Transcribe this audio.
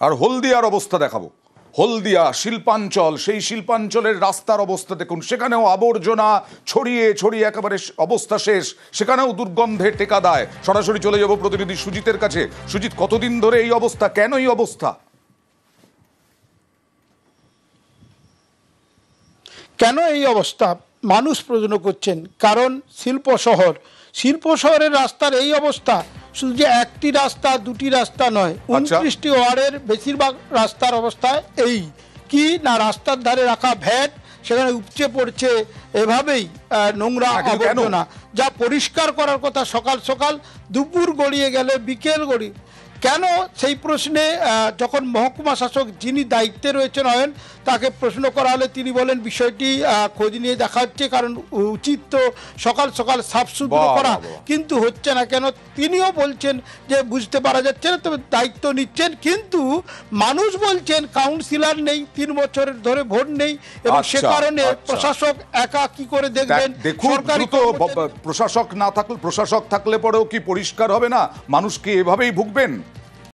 আর হলদিয়ার অবস্থা দেখাবো। হলদিয়া শিল্পাঞ্চল, সেই শিল্পাঞ্চলের রাস্তার অবস্থা দেখুন, সেখানেও আবর্জনা ছড়িয়ে ছড়িয়ে একেবারে অবস্থা শেষ, সেখানেও দুর্গন্ধে টেকা দেয়। সরাসরি চলে যাব প্রতিনিধি সুজিতের কাছে। সুজিত, কতদিন ধরে এই অবস্থা, কেন এই অবস্থা? কেন এই অবস্থা মানুষ প্রশ্ন করছেন, কারণ শিল্প শহরের রাস্তার এই অবস্থা শুধু যে একটি রাস্তা দুটি রাস্তা নয়, 29টি ওয়ার্ডের বেশিরভাগ রাস্তার অবস্থা এই কি না, রাস্তার ধারে রাখা ভ্যাট সেখানে উপচে পড়ছে এভাবেই নোংরা আবর্জনা, যা পরিষ্কার করার কথা সকাল সকাল, দুপুর গড়িয়ে গেলে বিকেল গড়িয়ে। কেন সেই প্রশ্নে যখন মহকুমা শাসক যিনি দায়িত্বে রয়েছেন নয়ন, তাকে প্রশ্ন করা হলে তিনি বলেন বিষয়টি খোঁজ নিয়ে দেখা হচ্ছে, কারণ উচিত তো সকাল সকাল সাফসুতরো করা, কিন্তু হচ্ছে না কেন তিনিও বলছেন যে বুঝতে পারা যাচ্ছে না, তবে দায়িত্ব নিচ্ছেন। কিন্তু মানুষ বলছেন কাউন্সিলর নেই, 3 বছর ধরে ভোট নেই, এবং সে কারণে প্রশাসক একা কি করে দেখবেন। সরকারি প্রশাসক না থাকলে, প্রশাসক থাকলে পরেও কি পরিষ্কার হবে না? মানুষ কি এভাবেই ভুগবেন?